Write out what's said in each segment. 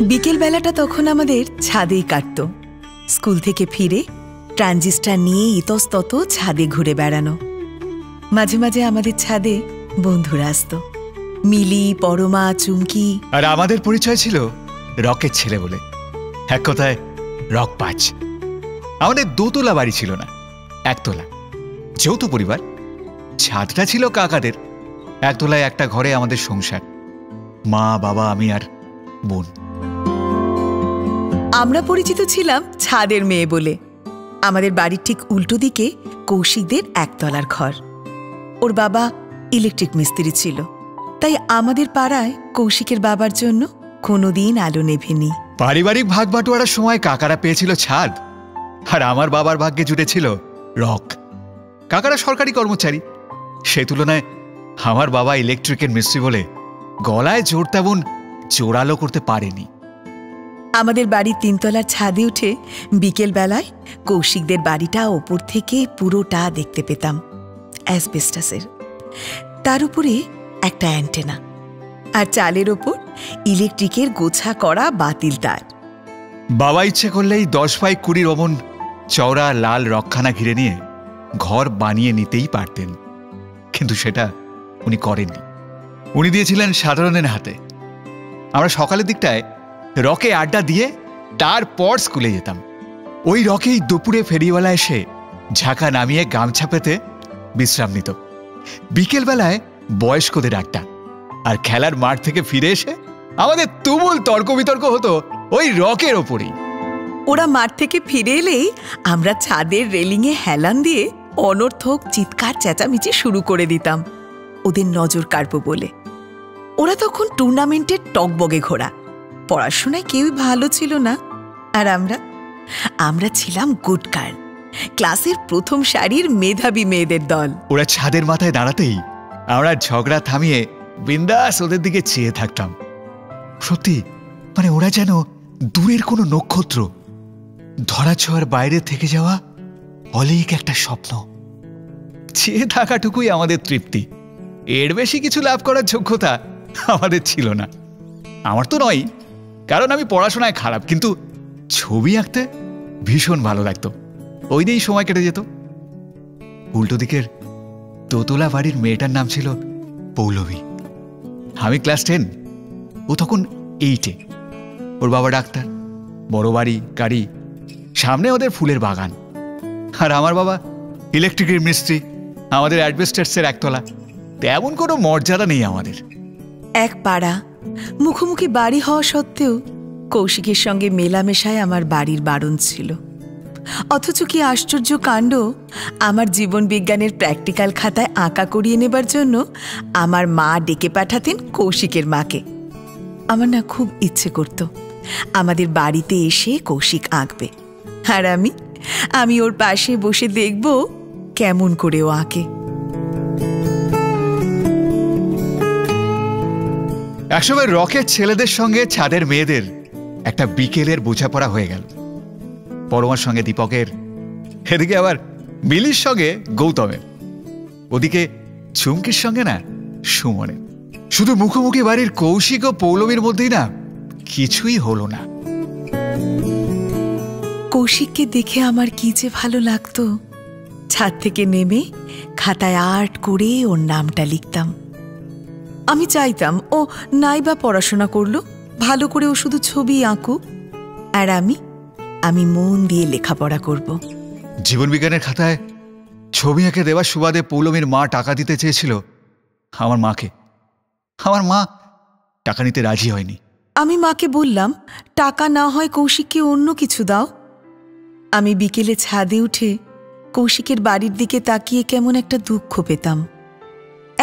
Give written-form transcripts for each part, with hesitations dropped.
বিকেল বেলাটা তখন আমাদের ছাদেই কাটত। স্কুল থেকে ফিরে ট্রানজিস্টার নিয়ে ইতস্তত ছাদে ঘুরে বেড়ানো। মাঝে মাঝে আমাদের ছাদে বন্ধুরা আসতো, মিলি, পরমা, চুমকি। আর আমাদের পরিচয় ছিল রকের ছেলে বলে, এক কথায় রক পাঁচ। আমাদের দোতলা বাড়ি ছিল না, একতলা, যৌথ পরিবার। ছাদটা ছিল কাকাদের। একতলায় একটা ঘরে আমাদের সংসার, মা, বাবা, আমি আর বোন। আমরা পরিচিত ছিলাম ছাদের মেয়ে বলে। আমাদের বাড়ির ঠিক উল্টো দিকে কৌশিকদের একতলার ঘর। ওর বাবা ইলেকট্রিক মিস্ত্রি ছিল, তাই আমাদের পাড়ায় কৌশিকের বাবার জন্য কোনোদিন আলো নেভেনি। পারিবারিক ভাগ বাটোয়ারার সময় কাকারা পেয়েছিল ছাদ, আর আমার বাবার ভাগ্যে জুটেছিল রক। কাকারা সরকারি কর্মচারী, সে তুলনায় আমার বাবা ইলেকট্রিকের মিস্ত্রি বলে গলায় জোর তেমন জোরালো করতে পারেনি। আমাদের বাড়ির তিনতলার ছাদে উঠে বিকেল বেলায় কৌশিকদের বাড়িটা ওপর থেকে পুরোটা দেখতে পেতাম, অ্যাসবেস্টাসের। তার উপরে একটা অ্যান্টেনা, আর চালের ওপর ইলেকট্রিকের গোছা করা বাতিল তার। বাবা ইচ্ছে করলেই 10 বাই 20 অমন চওড়া লাল রকখানা ঘিরে নিয়ে ঘর বানিয়ে নিতেই পারতেন, কিন্তু সেটা উনি করেননি। উনি দিয়েছিলেন সাধারণের হাতে। আমরা সকালের দিকটায় রকে আড্ডা দিয়ে তারপর স্কুলে যেতাম। ওই রকেই দুপুরে ফেরিওয়ালা এসে ঝাঁকা নামিয়ে গামছা পেতে বিশ্রাম নিত। বিকেলবেলায় বয়স্কদের আড্ডা, আর খেলার মাঠ থেকে ফিরে এসে আমাদের তুমুল তর্ক বিতর্ক হতো ওই রকের ওপরেই। ওরা মাঠ থেকে ফিরে এলেই আমরা ছাদের রেলিংয়ে হেলান দিয়ে অনর্থক চিৎকার চেঁচামেচি শুরু করে দিতাম, ওদের নজর কাড়ব বলে। ওরা তখন টুর্নামেন্টের টকবগে ঘোড়া। পড়াশোনায় কেউই ভালো ছিল না, আর আমরা ছিলাম গুড গার্ল, ক্লাসের প্রথম সারির মেধাবী মেয়েদের দল। ওরা ছাদের মাথায় দাঁড়াতেই আমরা ঝগড়া থামিয়ে বিন্দাস ওদের দিকে চেয়ে থাকতাম। সত্যি, মানে ওরা যেন দূরের কোনো নক্ষত্র, ধরাছোঁয়ার বাইরে থেকে যাওয়া অলীক একটা স্বপ্ন। চেয়ে থাকাটুকুই আমাদের তৃপ্তি, এর বেশি কিছু লাভ করার যোগ্যতা আমাদের ছিল না। আমার তো নয়, কারণ আমি পড়াশোনায় খারাপ, কিন্তু ছবি আঁকতে ভীষণ ভালো লাগতো। ওই দিয়েই সময় কেটে যেত। উল্টো দিকের দোতলা বাড়ির মেয়েটার নাম ছিল পৌলমী। আমি ক্লাস 10, ও তখন 8-এ। ওর বাবা ডাক্তার, বড় বাড়ি, গাড়ি, সামনে ওদের ফুলের বাগান। আর আমার বাবা ইলেকট্রিকের মিস্ত্রি, আমাদের অ্যাডভেস্টার্সের একতলা। তেমন কোনো মর্যাদা নেই আমাদের। এক পাড়া, মুখোমুখি বাড়ি হওয়া সত্ত্বেও কৌশিকের সঙ্গে মেলামেশায় আমার বাড়ির বারণ ছিল। অথচ কি আশ্চর্য কাণ্ড, আমার জীবন বিজ্ঞানের প্র্যাকটিক্যাল খাতায় আঁকা করিয়ে নেবার জন্য আমার মা ডেকে পাঠাতেন কৌশিকের মাকে। আমার না খুব ইচ্ছে করত আমাদের বাড়িতে এসে কৌশিক আঁকবে, আর আমি ওর পাশে বসে দেখব কেমন করে ও আঁকে। একসময় রকের ছেলেদের সঙ্গে ছাদের মেয়েদের একটা বিকেলের বোঝাপড়া হয়ে গেল। পরমার সঙ্গে দীপকের, এদিকে আবার মিলির সঙ্গে গৌতমের, ওদিকে চুমকির সঙ্গে না সুমনের। শুধু মুখোমুখি বাড়ির কৌশিক ও পৌলমীর মধ্যেই না কিছুই হলো না। কৌশিককে দেখে আমার কি যে ভালো লাগতো। ছাদ থেকে নেমে খাতায় আর্ট করে ওর নামটা লিখতাম। আমি চাইতাম ও নাই বা পড়াশোনা করলো, ভালো করে ও শুধু ছবি আঁকুক, আর আমি মন দিয়ে লেখাপড়া করব। জীবন বিজ্ঞানের খাতায় ছবি এঁকে দেওয়ার সুবাদে পৌলমীর মা টাকা দিতে চেয়েছিল আমার মাকে। আমার মা টাকা নিতে রাজি হয়নি। আমি মাকে বললাম, টাকা না হয় কৌশিককে অন্য কিছু দাও। আমি বিকেলে ছাদে উঠে কৌশিকের বাড়ির দিকে তাকিয়ে কেমন একটা দুঃখ পেতাম।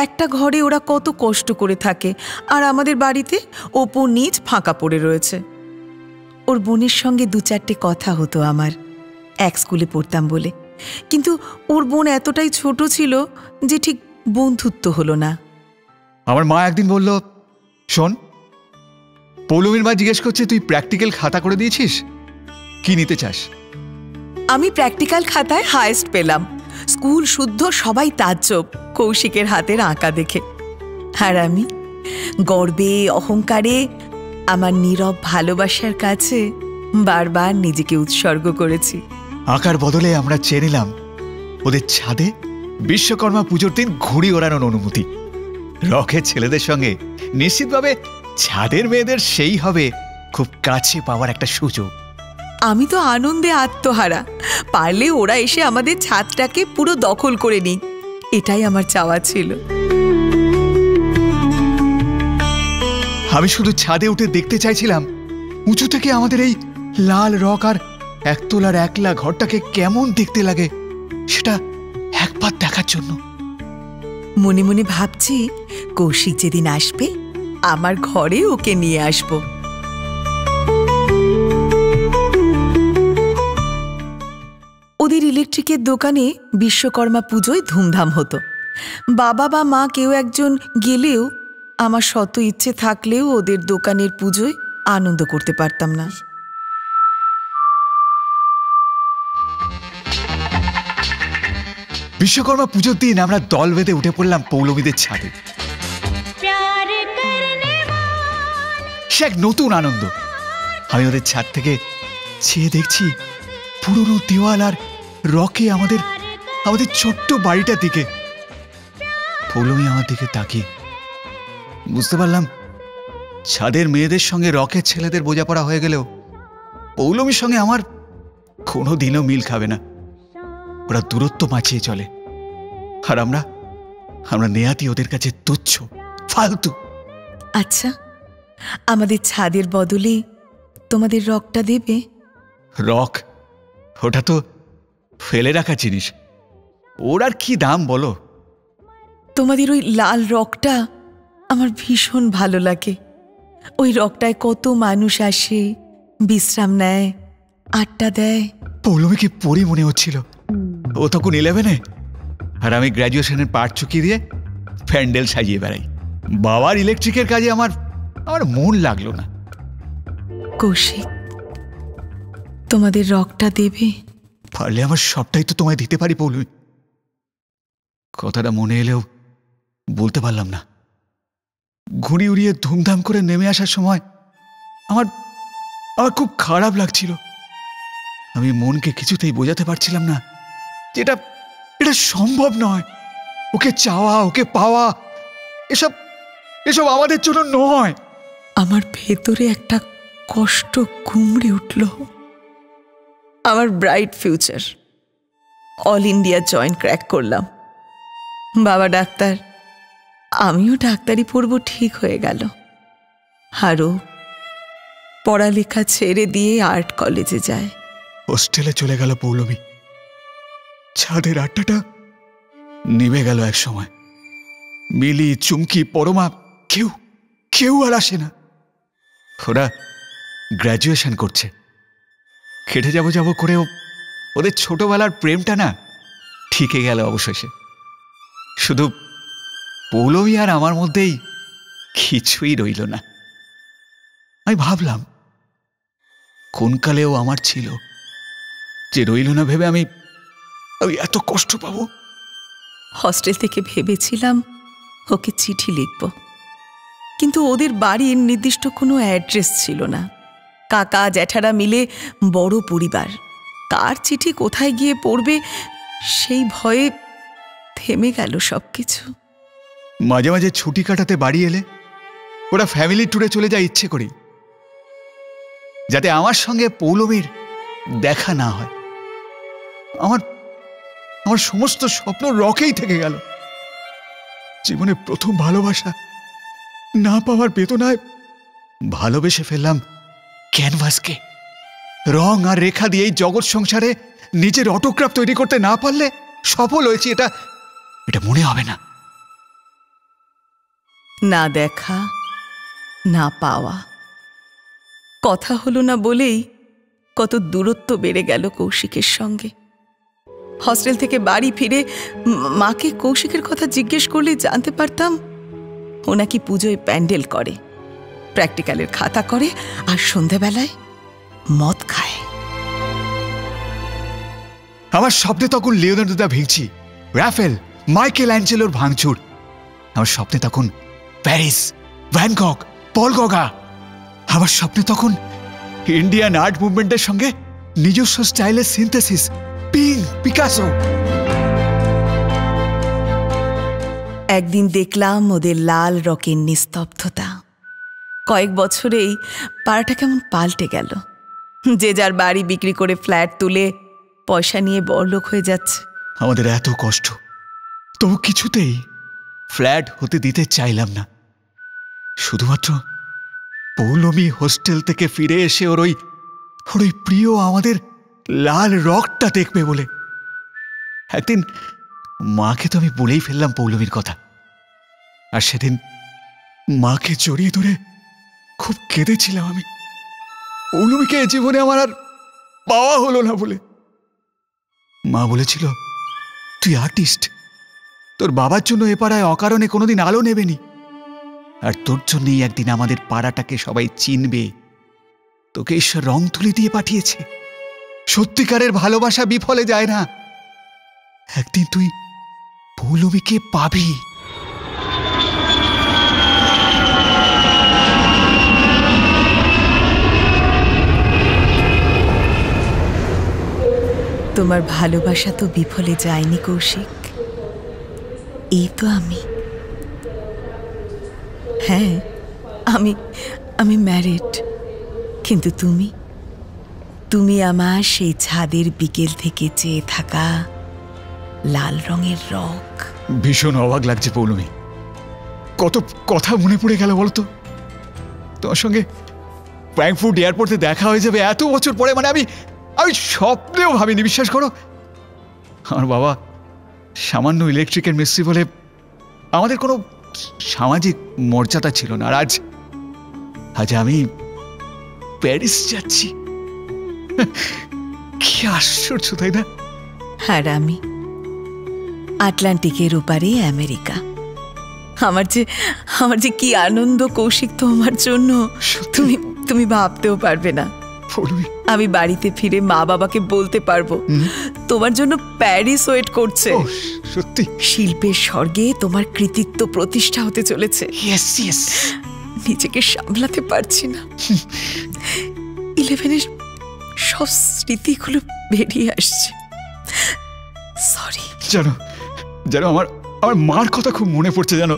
একটা ঘরে ওরা কত কষ্ট করে থাকে, আর আমাদের বাড়িতে ওপর নিচ ফাঁকা পড়ে রয়েছে। ওর বোনের সঙ্গে 2-4টে কথা হতো আমার, এক স্কুলে পড়তাম বলে, কিন্তু ওর বোন এতটাই ছোট ছিল যে ঠিক বন্ধুত্ব হলো না। আমার মা একদিন বলল, শোন, পৌলমীর মা জিজ্ঞেস করছে তুই প্র্যাকটিক্যাল খাতা করে দিয়েছিস, কি নিতে চাস? আমি প্র্যাকটিক্যাল খাতায় হায়েস্ট পেলাম। স্কুল শুদ্ধ সবাই তাজ্জব কৌশিকের হাতের আঁকা দেখে, আর আমি গর্বে অহংকারে আমার নীরব ভালোবাসার কাছে বারবার নিজেকে উৎসর্গ করেছি। আঁকার বদলে আমরা চেয়ে নিলাম ওদের ছাদে বিশ্বকর্মা পুজোর দিন ঘুড়ি ওড়ানোর অনুমতি। রকের ছেলেদের সঙ্গে নিশ্চিতভাবে ছাদের মেয়েদের সেই হবে খুব কাছে পাওয়ার একটা সুযোগ। আমি তো আনন্দে আত্মহারা। পারলে ওরা এসে আমাদের ছাদটাকে পুরো দখল করে নিক, এটাই আমার চাওয়া ছিল। আমি শুধু ছাদে উঠে দেখতে চাইছিলাম উঁচু থেকে আমাদের এই লাল রক আর একতলার একলা ঘরটাকে কেমন দেখতে লাগে, সেটা একবার দেখার জন্য। মনে মনে ভাবছি কৌশিক যেদিন আসবে আমার ঘরে ওকে নিয়ে আসব। ওদের ইলেকট্রিকের দোকানে বিশ্বকর্মা পুজোয় ধুমধাম হতো। বাবা বা মা কেউ একজন গেলেও আমার শত ইচ্ছে থাকলেও ওদের দোকানের পুজোয় আনন্দ করতে পারতাম না। বিশ্বকর্মা পুজোর দিন আমরা দল বেঁধে উঠে পড়লাম পৌলমীদের ছাদে। সে এক নতুন আনন্দ। আমি ওদের ছাদ থেকে চেয়ে দেখছি পুরনো দেওয়াল আর রকে আমাদের ছোট্ট বাড়িটার দিকে। পৌলমী আমার দিকে তাকিয়ে বুঝতে পারলাম ছাদের মেয়েদের সঙ্গে রকের ছেলেদের বোঝাপড়া হয়ে গেলেও পৌলমীর সঙ্গে আমার কোনোদিনও মিল খাবে না। ওরা দূরত্ব বাঁচিয়ে চলে আর আমরা নেহাতি ওদের কাছে তুচ্ছ, ফালতু। আচ্ছা, আমাদের ছাদের বদলে তোমাদের রকটা দেবে? রক? ওটা তো ফেলে রাখা জিনিস, ওর আর কি দাম বলো? তোমাদের ওই লাল রকটা আমার ভীষণ ভালো লাগে। ওই রকটায় কত মানুষ আসে, বিশ্রাম নেয়, আড্ডা দেয়। পৌলমীকে পড়ি মনে হচ্ছিল। ও তখন 11-এ আর আমি গ্র্যাজুয়েশনের পাঠ চুকিয়ে দিয়ে প্যান্ডেল সাজিয়ে বেড়াই। বাবার ইলেকট্রিকের কাজে আমার মন লাগলো না। কৌশিক, তোমাদের রকটা দেবে? পারলে আমার সবটাই তো তোমায় দিতে পারি পৌলমী। কথাটা মনে এলেও বলতে পারলাম না। ঘুড়ি উড়িয়ে ধুমধাম করে নেমে আসার সময় আমার খুব খারাপ লাগছিল। আমি মনকে কিছুতেই বোঝাতে পারছিলাম না যে এটা সম্ভব নয়। ওকে চাওয়া, ওকে পাওয়া, এসব আমাদের জন্য নয়। আমার ভেতরে একটা কষ্ট কুমড়ে উঠল। আমার bright future, all India joint crack করলাম। বাবা ডাক্তার, আমিও ডাক্তারি পড়ব ঠিক হয়ে গেল। আরও পড়ালেখা ছেড়ে দিয়ে আর্ট কলেজে যায়। হোস্টেলে চলে গেল পৌলমী। ছাদের আড্ডাটা নিভে গেল এক সময়। মিলি, চুমকি, পরমা কেউ আর আসে না। ওরা গ্র্যাজুয়েশন করছে। খেটে যাব করেও ওদের ছোটবেলার প্রেমটা না ঠিকে গেল অবশেষে। শুধু পৌলমী আর আমার মধ্যেই কিছুই রইল না। আমি ভাবলাম কোন কালেও আমার ছিল, যে রইল না ভেবে আমি এত কষ্ট পাবো। হস্টেল থেকে ভেবেছিলাম ওকে চিঠি লিখব, কিন্তু ওদের বাড়ির নির্দিষ্ট কোনো অ্যাড্রেস ছিল না। কাকা জ্যাঠারা মিলে বড় পরিবার, কার চিঠি কোথায় গিয়ে পড়বে সেই ভয়ে থেমে গেল সবকিছু। মাঝে মাঝে ছুটি কাটাতে বাড়ি এলে ওরা ফ্যামিলি ট্যুরে চলে যায় ইচ্ছে করেই, যাতে আমার সঙ্গে পৌলমীর দেখা না হয়। আমার সমস্ত স্বপ্ন রকেই থেকে গেল। জীবনে প্রথম ভালোবাসা না পাওয়ার বেদনায় ভালোবেসে ফেললাম ক্যানভাসকে। রং আর রেখা দিয়ে এই জগৎ সংসারে নিজের অটোগ্রাফ তৈরি করতে না পারলে সফল হয়েছি এটা মনে হবে না। না দেখা, না পাওয়া, কথা হলো না বলেই কত দূরত্ব বেড়ে গেল কৌশিকের সঙ্গে। হস্টেল থেকে বাড়ি ফিরে মাকে কৌশিকের কথা জিজ্ঞেস করলে জানতে পারতাম ও নাকি পুজোয় প্যান্ডেল করে, প্র্যাকটিক্যালের খাতা করে আর সন্ধ্যাবেলায় মদ খায়। আমার স্বপ্নে তখন লিওনার্দো দা ভিঞ্চি, রাফেল, মাইকেল অ্যাঞ্জেলোর ভাঙচুর। আমার স্বপ্নে তখন প্যারিস, ভ্যান গগ, পল গগা। আমার স্বপ্নে তখন ইন্ডিয়ান আর্ট মুভমেন্টের সঙ্গে নিজস্ব স্টাইলের সিনথেসিস, পিকাসো। একদিন দেখলাম ওদের লাল রকের নিস্তব্ধতা। কয়েক বছরেই পাড়াটা কেমন পাল্টে গেল। যে যার বাড়ি বিক্রি করে ফ্ল্যাট তুলে পয়সা নিয়ে বড়লোক হয়ে যাচ্ছে। আমাদের এত কষ্ট, তবু কিছুতেই ফ্ল্যাট হতে দিতে চাইলাম না। শুধুমাত্র পৌলমী হোস্টেল থেকে ফিরে এসে ওর ওই প্রিয় আমাদের লাল রকটা দেখবে বলে। একদিন মাকে তো আমি বলেই ফেললাম পৌলমীর কথা, আর সেদিন মাকে জড়িয়ে ধরে খুব কেঁদেছিলাম আমি। পৌলমীকে এ জীবনে আমার আর পাওয়া হলো না বলে। মা বলেছিল, তুই আর্টিস্ট, তোর বাবার জন্য এ পাড়ায় অকারণে কোনোদিন আলো নেবেনি, আর তোর জন্যই একদিন আমাদের পাড়াটাকে সবাই চিনবে। তোকে ঈশ্বর রং তুলি দিয়ে পাঠিয়েছে। সত্যিকারের ভালোবাসা বিফলে যায় না। একদিন তুই পৌলমীকে পাবি। তোমার ভালোবাসা তো বিফলে যায়নি কৌশিক। এই তো আমি। হ্যাঁ, আমি ম্যারিড, কিন্তু তুমি আমার সেই ছাদের বিকেল থেকে চেয়ে থাকা লাল রঙের রক। ভীষণ অবাক লাগছে পৌলমী, কত কথা মনে পড়ে গেল বলতো। তোমার সঙ্গে ফ্র্যাঙ্কফুর্ট এয়ারপোর্টে দেখা হয়ে যাবে এত বছর পরে, মানে আমি স্বপ্নেও ভাবিনি, বিশ্বাস করো। আমার বাবা সামান্য ইলেকট্রিকের মিস্ত্রি বলে আমাদের কোনো সামাজিক মর্যাদা ছিল না। আর আজ আমি প্যারিস যাচ্ছি। কি আশ্চর্য, তাই না? আর আমি আটলান্টিকের ওপারে আমেরিকা। আমার যে কি আনন্দ কৌশিক তোমার জন্য, তুমি ভাবতেও পারবে না। আমি বাড়িতে ফিরে মা বাবাকে বলতে পারবো তোমার জন্য প্যারিস ওয়েট করছে। সত্যি? শিল্পের স্বর্গে তোমার কৃতিত্ব প্রতিষ্ঠা হতে চলেছে। নিজেকে সামলাতে পারছি না। 11-এর সব স্মৃতিগুলো বেরিয়ে আসছে। সরি। জানো আমার মার কথা খুব মনে পড়ছে। জানো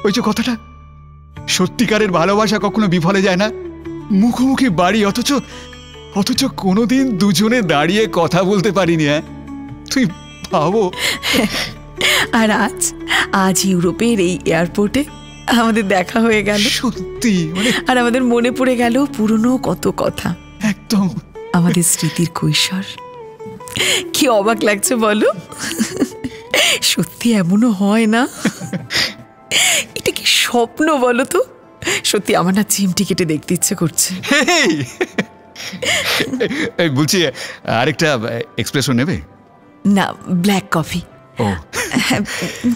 ওই যে কথাটা, সত্যিকারের ভালোবাসা কখনো বিফলে যায় না। মুখোমুখি বাড়ি, অথচ কোনোদিন দুজনে দাঁড়িয়ে কথা বলতে পারিনি। হ্যাঁ, তুই ভাবো। আর আজ ইউরোপের এই এয়ারপোর্টে আমাদের দেখা হয়ে গেল। সত্যি, আর আমাদের মনে পড়ে গেল পুরনো কত কথা। একদম আমাদের স্মৃতির কৈশোর। কি অবাক লাগছে বলো। সত্যি এমনও হয় না? এটা কি স্বপ্ন বলো তো? সত্যি আমার না চিমটি কেটে দেখতে ইচ্ছে করছে। বলছি, আরেকটা এক্সপ্রেসো নেবে? না, ব্ল্যাক কফি। ও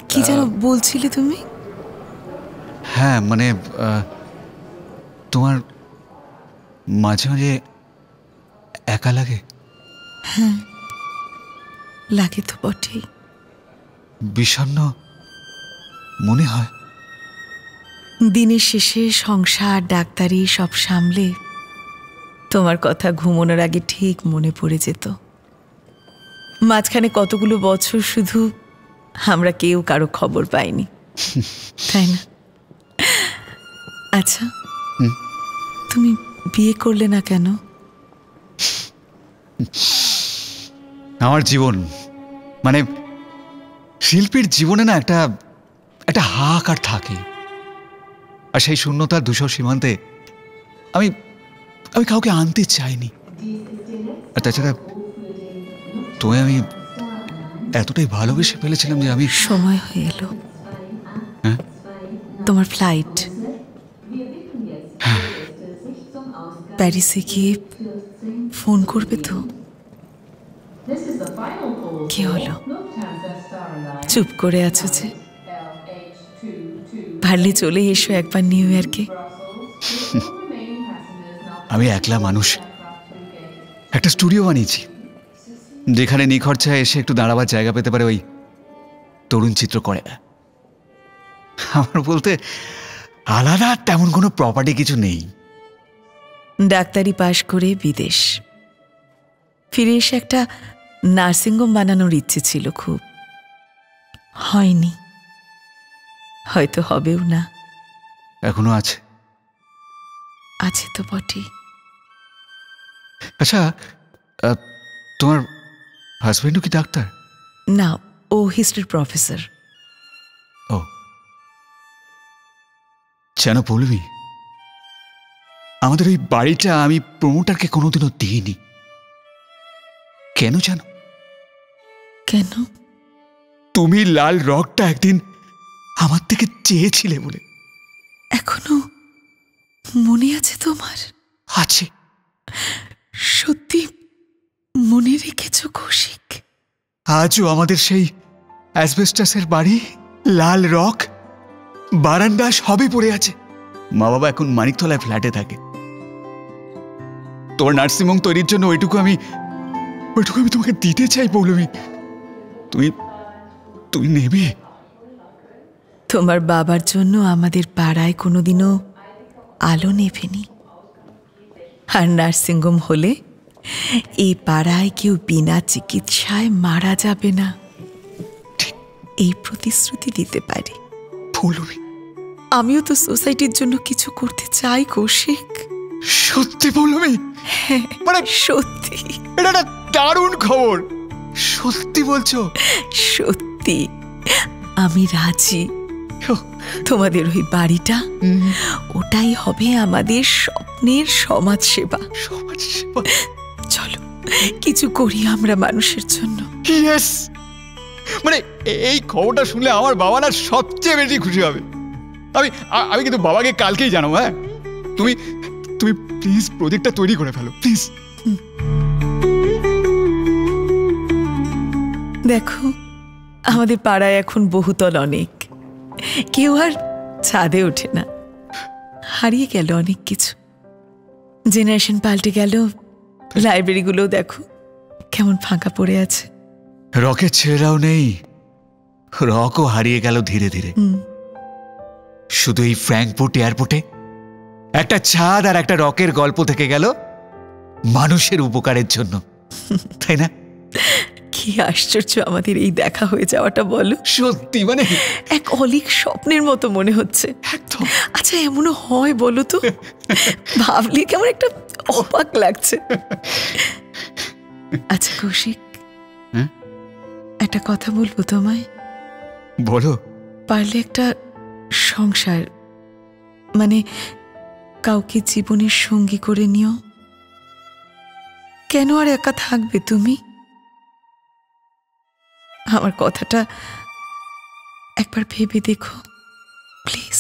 কি যেন বলছিলে তুমি? হ্যাঁ, মানে তোমার মাঝে মাঝে একা লাগে? হ্যাঁ, লাগে তো বটেই। বিষণ্ণ মনে হয়? দিনের শেষে সংসার, ডাক্তারি সব সামলে তোমার কথা ঘুমানোর আগে ঠিক মনে পড়ে যেত। মাঝখানে কতগুলো বছর শুধু আমরা কেউ কারো খবর পাইনি, তাই না? আচ্ছা, তুমি বিয়ে করলে না কেন? আমার জীবন, মানে শিল্পীর জীবনে না একটা হাহাকার থাকে। আর সেই শূন্যতার ধূসর সীমান্তে আমি কাউকে আনতে চাইনি। আর তাছাড়া তোমায় আমি এতটাই ভালোবেসে ফেলেছিলাম যে আমি। সময় হয়ে এলো। হ্যাঁ, তোমার ফ্লাইট। প্যারিসে গিয়ে ফোন করবে তো? কি হলো, চুপ করে আছো যে? পারলে চলে এসো একবার নিউ ইয়র্কে। আমি একলা মানুষ, একটা স্টুডিও বানিয়েছি যেখানে নিখরচায় এসে একটু দাঁড়াবার জায়গা পেতে পারে ওই তরুণ চিত্র করে। আমার বলতে আলাদা তেমন কোনো প্রপার্টি কিছু নেই, ডাক্তারি পাশ করে বিদেশ ফিরে এসে একটা নার্সিংহোম বানানোর ইচ্ছে ছিল খুব, হয়নি, হয়তো হবেও না। এখনো আছে? আছে তো বটে। আচ্ছা, তোমার হাজবেন্ডও কি ডাক্তার? না, ও হিস্ট্রির প্রফেসর। ও জানো পৌলমী, আমাদের এই বাড়িটা আমি প্রমোটারকে কোনোদিনও দিইনি। কেন জানো? কেন? তুমি লাল রকটা একদিন আমার থেকে চেয়েছিলে বলে। এখনো মনে আছে তোমার? আছে। সত্যি মনে রেখেছ কৌশিক? আজও আমাদের সেই অ্যাসবেস্টাসের বাড়ি, লাল রক, বারান্দা সবই পড়ে আছে। মা বাবা এখন মানিকতলায় ফ্ল্যাটে থাকে। তোমার নার্সিংহোম তৈরির জন্য ওইটুকু আমি তোমাকে দিতে চাই পৌলমী। তুমি নেবে? তোমার বাবার জন্য আমাদের পাড়ায় কোনোদিনও আলো নেভেনি, আর নার্সিংহোম হলে এই পাড়ায় কেউ বিনা চিকিৎসায় মারা যাবে না, এই প্রতিশ্রুতি দিতে পারি। পৌলমী, আমিও তো সোসাইটির জন্য কিছু করতে চাই কৌশিক। সত্যি পৌলমী? মানে সত্যি। এটা একটা দারুণ খবর। সত্যি বলছো? সত্যি, আমি রাজি। তোমাদের ওই বাড়িটা, ওটাই হবে আমাদের স্বপ্নের সমাজ সেবা। চলো কিছু করি আমরা মানুষের জন্য। ইয়েস, মানে এই খবরটা শুনলে আমার বাবা না সবচেয়ে বেশি খুশি হবে। আমি কিন্তু বাবাকে কালকেই জানাবো। হ্যাঁ, তুমি প্লিজ প্রজেক্টটা তৈরি করে ফেলো প্লিজ। দেখো, আমাদের পাড়ায় এখন বহুতল অনেক, কেউ আর ছাদে ওঠে না। হারিয়ে গেল অনেক কিছু, জেনারেশন পাল্টে গেল। লাইব্রেরিগুলো দেখো কেমন ফাঁকা পড়ে আছে। রকের ছেলেরাও নেই, রকও হারিয়ে গেল ধীরে ধীরে। শুধু এই ফ্র্যাঙ্কফুর্ট এয়ারপোর্টে একটা ছাদ আর একটা রকের গল্প থেকে গেল মানুষের উপকারের জন্য, তাই না? কি আশ্চর্য আমাদের এই দেখা হয়ে যাওয়াটা, বলো। সত্যি মানে এক অলীক স্বপ্নের মতো মনে হচ্ছে। একদম। আচ্ছা, এমনও হয় বলো তো? ভাবলে কেমন একটা অবাক লাগছে। আচ্ছা কৌশিক, একটা কথা বলবো তোমায়? বলো। পারলে একটা সংসার, মানে কাউকে জীবনের সঙ্গী করে নিও। কেন আর একা থাকবে তুমি? আমার কথাটা একবার ভেবে দেখো প্লিজ।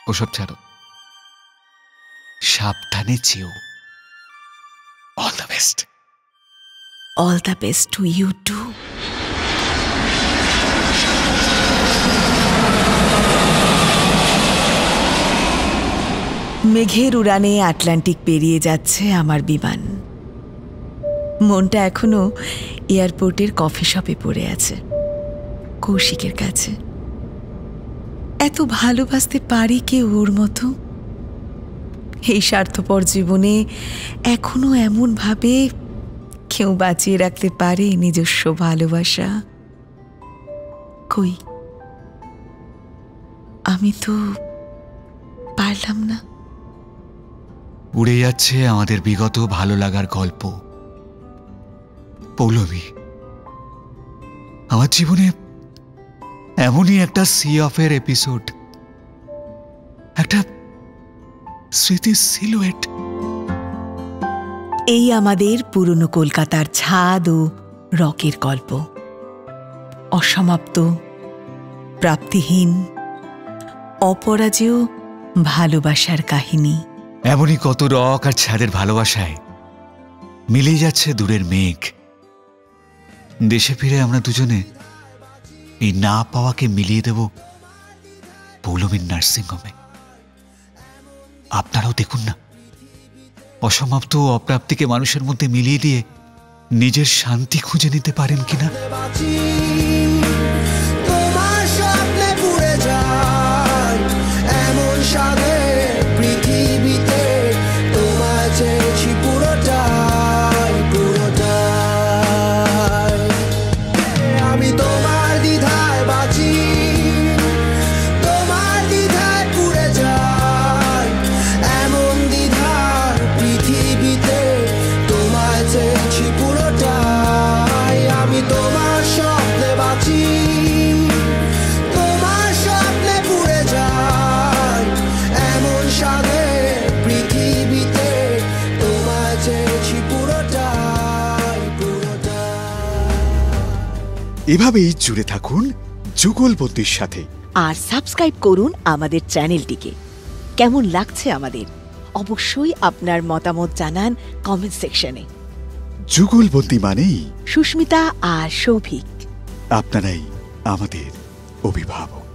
ওসব ছাড়ো, সাবধানে চেও। All the best. All the best to you too. মেঘের উড়ানে আটলান্টিক পেরিয়ে যাচ্ছে আমার বিমান। মনটা এখনো এয়ারপোর্টের কফি শপে পড়ে আছে, কৌশিকের কাছে। এত ভালোবাসতে পারি কে ওর মতো? এই স্বার্থপর জীবনে এখনো এমন ভাবে কেউ বাঁচিয়ে রাখতে পারে নিজস্ব ভালোবাসা? কই, আমি তো পারলাম না। উড়ে যাচ্ছে আমাদের বিগত ভালো লাগার গল্প। পৌলমী, আমার জীবনে এমনই একটা সি অফের এপিসোড, একটা স্মৃতির সিলুয়েট। এই আমাদের পুরনো কলকাতার ছাদ ও রকের গল্প, অসমাপ্ত, প্রাপ্তিহীন, অপরাজেয় ভালোবাসার কাহিনী। এমনই কত রক আর ছাদের ভালোবাসায় মিলে যাচ্ছে দূরের মেঘ। দেশে ফিরে আমরা দুজনে এই না পাওয়াকে মিলিয়ে দেব পৌলমীর নার্সিংহোমে। আপনারাও দেখুন না, অসমাপ্ত ও অপ্রাপ্তিকে মানুষের মধ্যে মিলিয়ে দিয়ে নিজের শান্তি খুঁজে নিতে পারেন কিনা। তোমার স্বপ্নে পুড়ে যায় এমন সাধে এভাবেই জুড়ে থাকুন যুগলবন্দির সাথে। আর সাবস্ক্রাইব করুন আমাদের চ্যানেলটিকে। কেমন লাগছে আমাদের অবশ্যই আপনার মতামত জানান কমেন্ট সেকশনে। যুগলবন্দি মানেই সুস্মিতা আর সৌভিক, আপনারাই আমাদের অভিভাবক।